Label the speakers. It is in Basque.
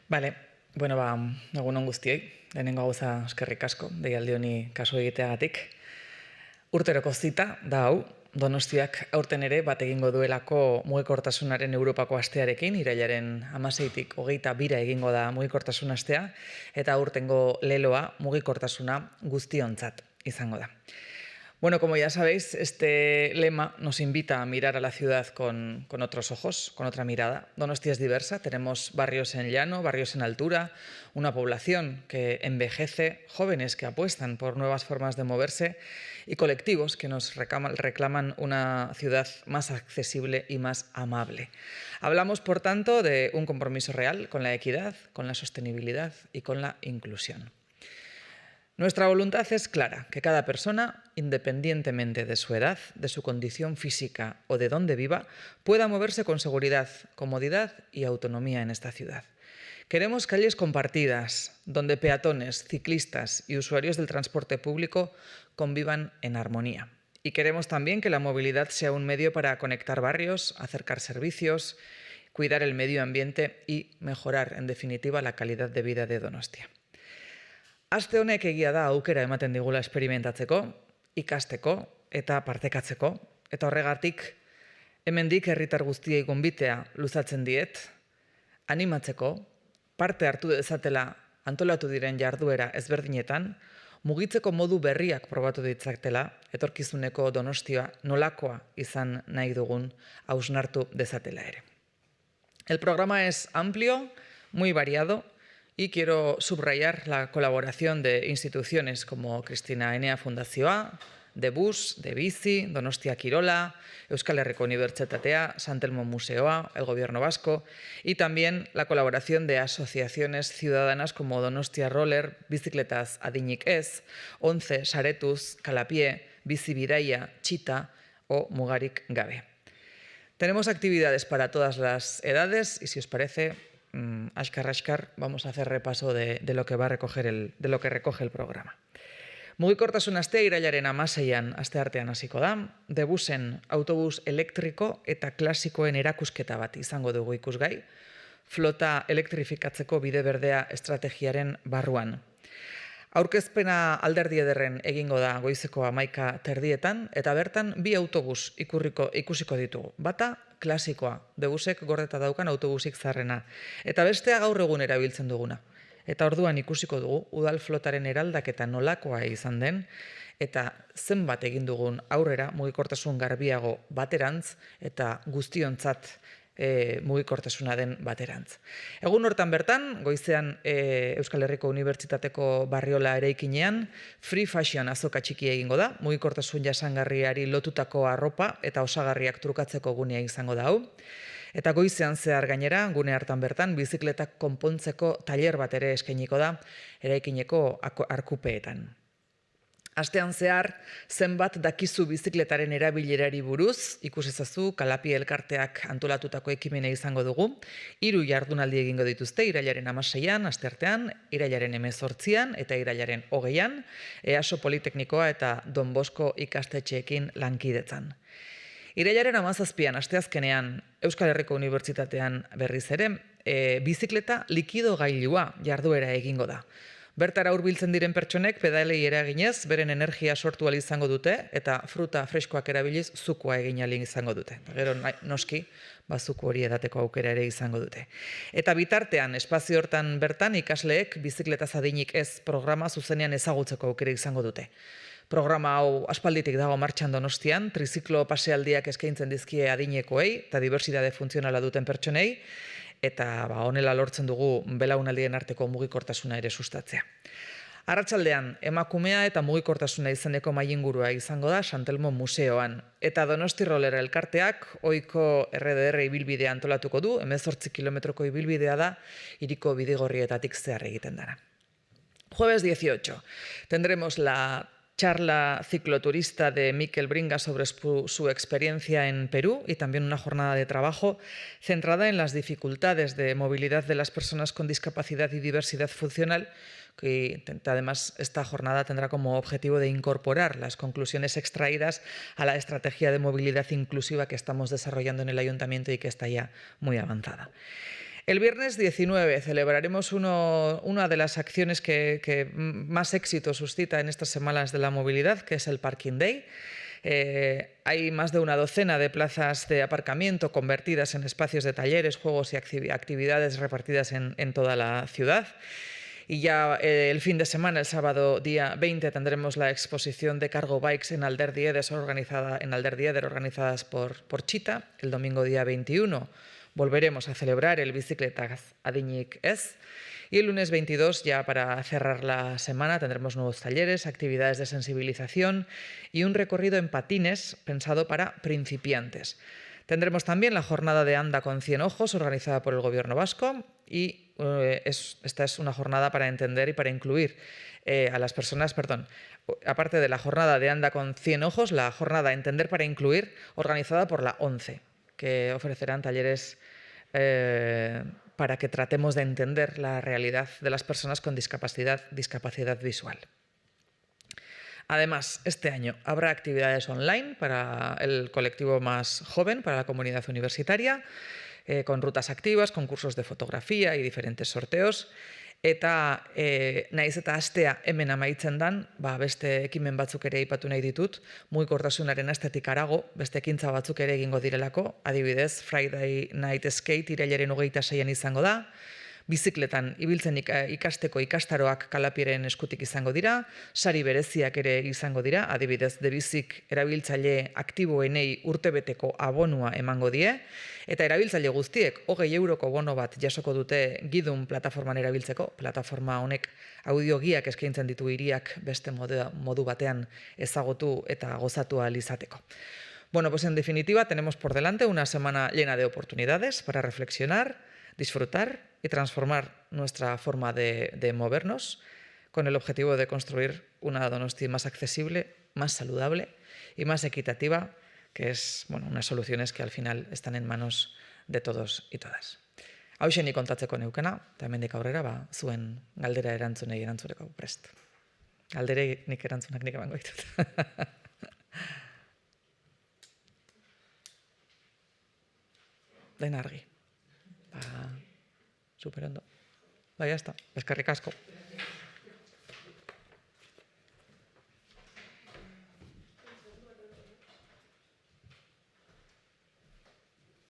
Speaker 1: Bale, bueno, egunon guztioi. Lehenengo gauza eskerrik asko, deialdi honi kasu egiteagatik. Urteroko zita da hau, Donostiak aurten ere bat egingo duelako mugikortasunaren Europako astearekin, irailaren 16tik 22 egingo da mugikortasun astea, eta aurtengo leloa mugikortasuna guztiontzat izango da. Bueno, como ya sabéis, este lema nos invita a mirar a la ciudad con otros ojos, con otra mirada. Donostia es diversa, tenemos barrios en llano, barrios en altura, una población que envejece, jóvenes que apuestan por nuevas formas de moverse y colectivos que nos reclaman una ciudad más accesible y más amable. Hablamos, por tanto, de un compromiso real con la equidad, con la sostenibilidad y con la inclusión. Nuestra voluntad es clara, que cada persona, independientemente de su edad, de su condición física o de dónde viva, pueda moverse con seguridad, comodidad y autonomía en esta ciudad. Queremos calles compartidas, donde peatones, ciclistas y usuarios del transporte público convivan en armonía. Y queremos también que la movilidad sea un medio para conectar barrios, acercar servicios, cuidar el medio ambiente y mejorar, en definitiva, la calidad de vida de Donostia. Aste honek egia da aukera ematen digula esperimentatzeko, ikasteko eta partekatzeko, eta horregatik hemendik herritar guztiei gonbitea luzatzen diet, animatzeko, parte hartu dezatela antolatu diren jarduera ezberdinetan, mugitzeko modu berriak probatu ditzatela, etorkizuneko Donostia nolakoa izan nahi dugun hausnartu dezatela ere. El programa es amplio, muy variado, y quiero subrayar la colaboración de instituciones como Cristina Enea Fundazioa, de Bus, de Bici, Donostia Kirola, Euskal Herriko Unibertsitatea, San Telmo Museoa, el Gobierno Vasco, y también la colaboración de asociaciones ciudadanas como Donostia Roller, Bizikletaz Adinik Ez, Once, Saretuz, Kalapié, Bizi Bidaia, Txita o Mugarik Gabe. Tenemos actividades para todas las edades y, si os parece, Ashkar, vamos a hacer repaso de lo que recoge el programa. Mugikortasun astea irailaren 16an asteartean hasiko da, de Busen autobus elektriko eta klasikoen erakusketa bat izango dugu ikusgai, flota elektrifikatzeko bide berdea estrategiaren barruan. Aurkezpena alderdi ederren egingo da goizeko 11:30 eta bertan bi autobus ikusiko ditugu. Bata klasikoa, de Busek gordeta daukan autobusik zarrena, eta bestea gaur egun erabiltzen duguna. Eta orduan ikusiko dugu udal flotaren eraldaketa nolakoa izan den, eta zenbat egin dugun aurrera mugikortasun garbiago baterantz eta guztiontzat mugikortasuna den baterantz. Egun hortan bertan, goizean Euskal Herriko Unibertsitateko Barriola eraikinean, free fashion azoka txiki egingo da, mugikortasun jasangarriari lotutako arropa eta osagarriak trukatzeko gunea izango da hau. Eta goizean zehar gainera, gune hartan bertan, bizikletak konpontzeko tailer bat ere eskainiko da, eraikineko arkupeetan. Astean zehar, zenbat dakizu bizikletaren erabilerari buruz, ikusezazu Kalapié elkarteak antolatutako ekimena izango dugu, 3 jardunaldi egingo dituzte, irailaren 16an, asteartean, irailaren 18an eta irailaren 20an, EASO Politeknikoa eta Don Bosco ikastetxeekin lankidetzan. Irailaren 17an, asteazkenean, Euskal Herriko Unibertsitatean berriz ere, bizikleta likido gailua jarduera egingo da. Bertara hurbiltzen diren pertsonek pedalei eraginez, beren energia sortu ahal izango dute, eta fruta freskoak erabiliz zukua egin ahal izango dute. Gero noski, zuku hori edateko aukera ere izango dute. Eta bitartean, espazio hortan bertan, ikasleek bizikletaz adinik ez programa zuzenean ezagutzeko aukera izango dute. Programa hau aspalditik dago martxan Donostian, triziklo pasealdiak eskaintzen dizkie adinekoei, eta dibertsitate funtzionala duten pertsonei, eta honela lortzen dugu belaunaldien arteko mugikortasuna ere sustatzea. Arratsaldean, emakumea eta mugikortasuna izeneko mahai-ingurua izango da San Telmo Museoan. Eta Donosti Roller elkarteak ohiko RDR ibilbidea antolatuko du, 18 kilometroko ibilbidea da, hiriko Bidigorrietatik zehar egiten dara. Jueves 18, tendremos la charla cicloturista de Mikel Bringa sobre su experiencia en Perú y también una jornada de trabajo centrada en las dificultades de movilidad de las personas con discapacidad y diversidad funcional, que además esta jornada tendrá como objetivo de incorporar las conclusiones extraídas a la estrategia de movilidad inclusiva que estamos desarrollando en el Ayuntamiento y que está ya muy avanzada. El viernes 19 celebraremos una de las acciones que más éxito suscita en estas semanas de la movilidad, que es el Parking Day. Hay más de una docena de plazas de aparcamiento convertidas en espacios de talleres, juegos y actividades repartidas en toda la ciudad. Y ya el fin de semana, el sábado día 20, tendremos la exposición de cargo bikes en Alderdieder organizadas por Chita. El domingo día 21 volveremos a celebrar el Bizikletaz Adinik Ez. Y el lunes 22, ya para cerrar la semana, tendremos nuevos talleres, actividades de sensibilización y un recorrido en patines pensado para principiantes. Tendremos también la jornada de Anda con 100 ojos, organizada por el Gobierno vasco, y esta es una jornada para entender y para incluir a las personas, aparte de la jornada de Anda con 100 ojos, la jornada Entender para Incluir, organizada por la ONCE, que ofrecerán talleres para que tratemos de entender la realidad de las personas con discapacidad visual. Además, este año habrá actividades online para el colectivo más joven, para la comunidad universitaria, con rutas activas, concursos de fotografía y diferentes sorteos. Eta naiz eta astea hemen amaitzen dan, beste ekimen batzuk ere aipatu nahi ditut, mugikortasunaren astetik harago, beste ekintza batzuk ere egingo direlako, adibidez, Friday Night Skate irailaren 26an izango da, bizikletan ibiltzen ikasteko ikastaroak Kalapieren eskutik izango dira, sari bereziak ere izango dira, adibidez, debizik erabiltzaile aktiboenei urtebeteko abonua emango die, eta erabiltzaile guztiek 20 euroko bono bat jasoko dute Gidun plataforman erabiltzeko. Plataforma honek audiogiak eskaintzen ditu hiriak beste modu batean ezagutu eta gozatu ahal izateko. Bueno, pues en definitiva tenemos por delante una semana llena de oportunidades para reflexionar, disfrutar y transformar nuestra forma de movernos con el objetivo de construir una Donosti más accesible, más saludable y más equitativa, que es unas soluciones que al final están en manos de todos y todas. Hauxe ni kontatzeko neukena, eta hemendik aurrera zuen galdera erantzuneko prest. Galdere nik erantzunak nik emango ditut. Dena argi. Superondo. Ya está. Eskerrik asko.